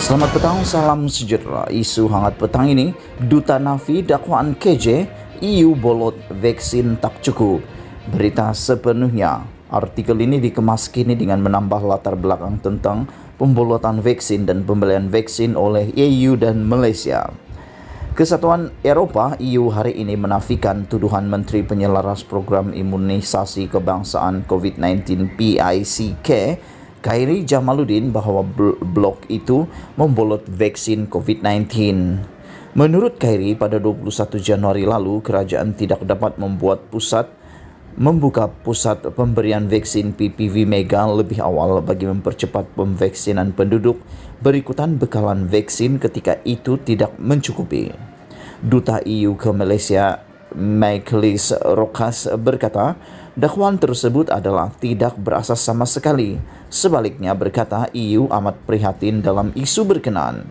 Selamat petang, salam sejahtera. Isu hangat petang ini, Duta Nafi dakwaan KJ, EU bolot vaksin tak cukup. Berita sepenuhnya. Artikel ini dikemas kini dengan menambah latar belakang tentang pembolotan vaksin dan pembelian vaksin oleh EU dan Malaysia. Kesatuan Eropah EU hari ini menafikan tuduhan Menteri Penyelaras Program Imunisasi Kebangsaan COVID-19 PICK Khairy Jamaluddin bahawa blok itu membolot vaksin COVID-19. Menurut Khairy, pada 21 Januari lalu, kerajaan tidak dapat membuka pusat pemberian vaksin PPV Mega lebih awal bagi mempercepat pemvaksinan penduduk berikutan bekalan vaksin ketika itu tidak mencukupi. Duta EU ke Malaysia, Michaelis Rokas berkata, dakwaan tersebut adalah tidak berasas sama sekali. Sebaliknya berkata EU amat prihatin dalam isu berkenaan.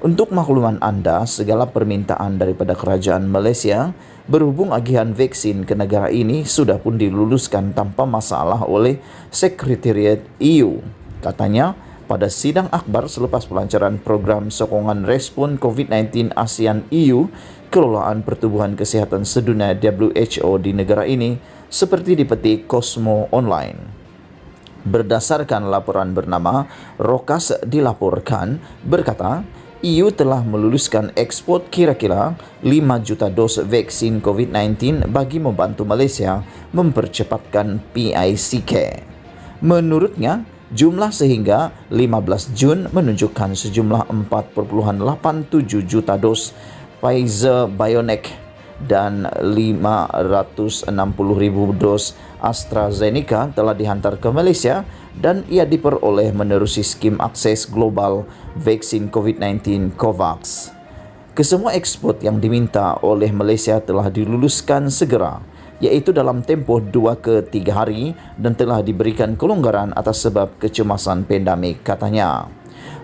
Untuk makluman anda, segala permintaan daripada kerajaan Malaysia berhubung agihan vaksin ke negara ini sudah pun diluluskan tanpa masalah oleh Sekretariat EU. Katanya, pada sidang akhbar selepas pelancaran program sokongan respon COVID-19 ASEAN EU, kelolaan pertubuhan kesihatan sedunia WHO di negara ini, seperti dipetik Cosmo Online. Berdasarkan laporan bernama, Rokas dilaporkan berkata, EU telah meluluskan ekspor kira-kira 5 juta dos vaksin COVID-19 bagi membantu Malaysia mempercepatkan PICK. Menurutnya, jumlah sehingga 15 Jun menunjukkan sejumlah 4,87 juta dos Pfizer-BioNTech dan 560,000 dos AstraZeneca telah dihantar ke Malaysia dan ia diperoleh menerusi skim akses global vaksin COVID-19 COVAX. Kesemua ekspor yang diminta oleh Malaysia telah diluluskan segera, iaitu dalam tempoh 2 ke 3 hari dan telah diberikan kelonggaran atas sebab kecemasan pandemik, katanya.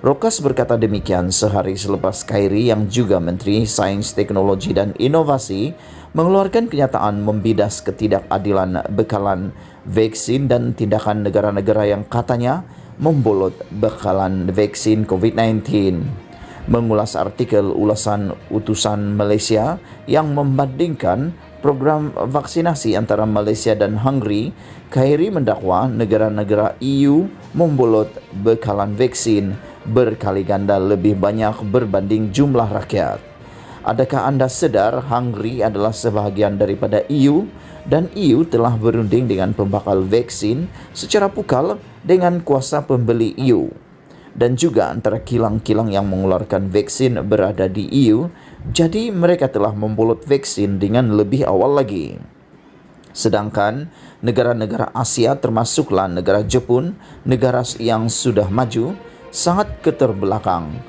Rokas berkata demikian sehari selepas Khairy yang juga Menteri Sains, Teknologi dan Inovasi mengeluarkan kenyataan membidas ketidakadilan bekalan vaksin dan tindakan negara-negara yang katanya membolot bekalan vaksin COVID-19. Mengulas artikel ulasan utusan Malaysia yang membandingkan program vaksinasi antara Malaysia dan Hungary, Khairy mendakwa negara-negara EU membolot bekalan vaksin berkali ganda lebih banyak berbanding jumlah rakyat. Adakah anda sedar Hungary adalah sebahagian daripada EU dan EU telah berunding dengan pembakal vaksin secara pukal dengan kuasa pembeli EU? Dan juga antara kilang-kilang yang mengeluarkan vaksin berada di EU, jadi mereka telah membolot vaksin dengan lebih awal lagi. Sedangkan negara-negara Asia termasuklah negara Jepun, negara yang sudah maju, sangat keterbelakang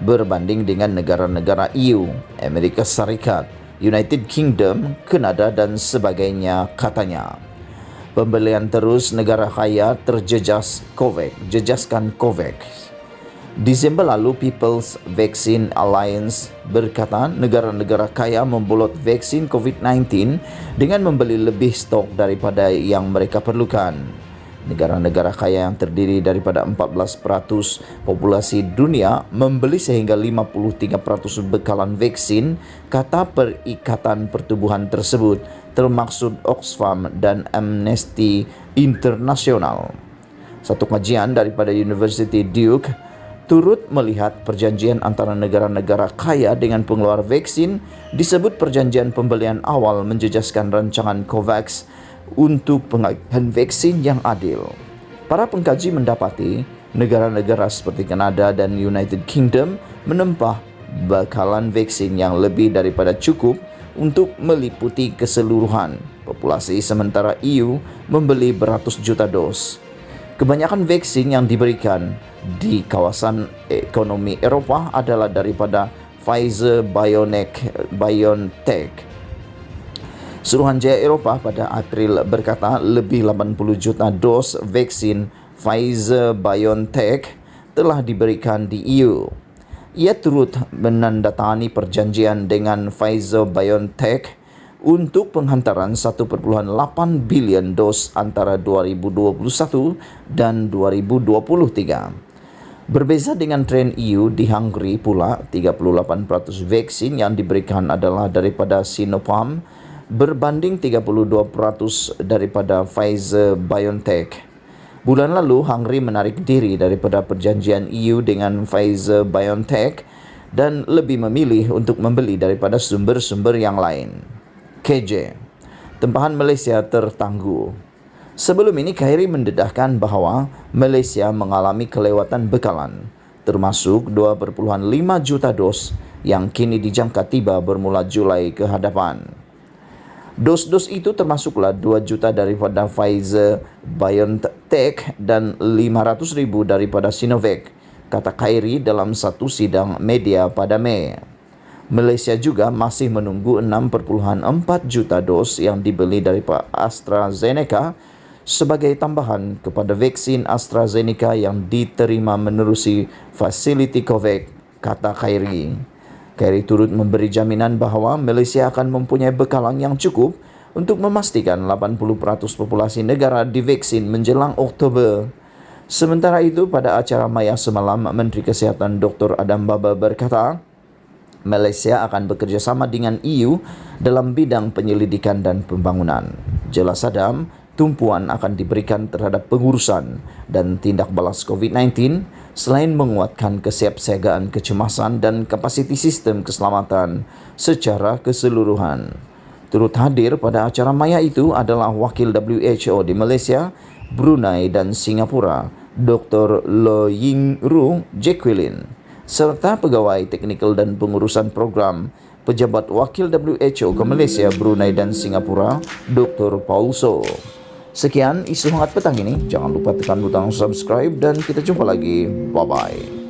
berbanding dengan negara-negara EU, Amerika Serikat, United Kingdom, Kanada dan sebagainya, katanya. Pembelian terus negara kaya jejaskan COVAX. Desember lalu People's Vaccine Alliance berkata negara-negara kaya membolot vaksin COVID-19 dengan membeli lebih stok daripada yang mereka perlukan. Negara-negara kaya yang terdiri daripada 14% populasi dunia membeli sehingga 53% bekalan vaksin, kata Perikatan Pertubuhan tersebut, termaksud Oxfam dan Amnesty International. Satu kajian daripada University Duke turut melihat perjanjian antara negara-negara kaya dengan pengeluar vaksin disebut perjanjian pembelian awal menjejaskan rancangan COVAX untuk pengagihan vaksin yang adil. Para pengkaji mendapati negara-negara seperti Kanada dan United Kingdom menempah bekalan vaksin yang lebih daripada cukup untuk meliputi keseluruhan populasi, sementara EU membeli beratus juta dos. Kebanyakan vaksin yang diberikan di kawasan ekonomi Eropah adalah daripada Pfizer-BioNTech. Suruhanjaya Eropah pada April berkata lebih 80 juta dos vaksin Pfizer-BioNTech telah diberikan di EU. Ia turut menandatangani perjanjian dengan Pfizer-BioNTech untuk penghantaran 1,8 bilion dos antara 2021 dan 2023. Berbeza dengan tren EU, di Hungary pula 38% vaksin yang diberikan adalah daripada Sinopharm berbanding 32% daripada Pfizer-BioNTech. Bulan lalu, Hungary menarik diri daripada perjanjian EU dengan Pfizer-BioNTech dan lebih memilih untuk membeli daripada sumber-sumber yang lain. KJ, tempahan Malaysia tertangguh. Sebelum ini, Khairi mendedahkan bahawa Malaysia mengalami kelewatan bekalan, termasuk 2,5 juta dos yang kini dijangka tiba bermula Julai ke hadapan. Dos-dos itu termasuklah 2 juta daripada Pfizer-BioNTech dan 500,000 daripada Sinovac, kata Khairi dalam satu sidang media pada Mei. Malaysia juga masih menunggu 6,4 juta dos yang dibeli daripada AstraZeneca sebagai tambahan kepada vaksin AstraZeneca yang diterima menerusi fasiliti COVAX, kata Khairi. Khairi turut memberi jaminan bahawa Malaysia akan mempunyai bekalan yang cukup untuk memastikan 80% populasi negara divaksin menjelang Oktober. Sementara itu, pada acara maya semalam, Menteri Kesihatan Dr. Adam Baba berkata, Malaysia akan bekerjasama dengan EU dalam bidang penyelidikan dan pembangunan. Jelas Adam, tumpuan akan diberikan terhadap pengurusan dan tindak balas COVID-19 selain menguatkan kesiapsiagaan kecemasan dan kapasiti sistem keselamatan secara keseluruhan. Turut hadir pada acara maya itu adalah Wakil WHO di Malaysia, Brunei dan Singapura, Dr. Lo Ying Ru Jacqueline, serta pegawai teknikal dan pengurusan program pejabat Wakil WHO ke Malaysia, Brunei dan Singapura, Dr. Paul So. Sekian isu hangat petang ini. Jangan lupa tekan butang subscribe dan kita jumpa lagi. Bye-bye.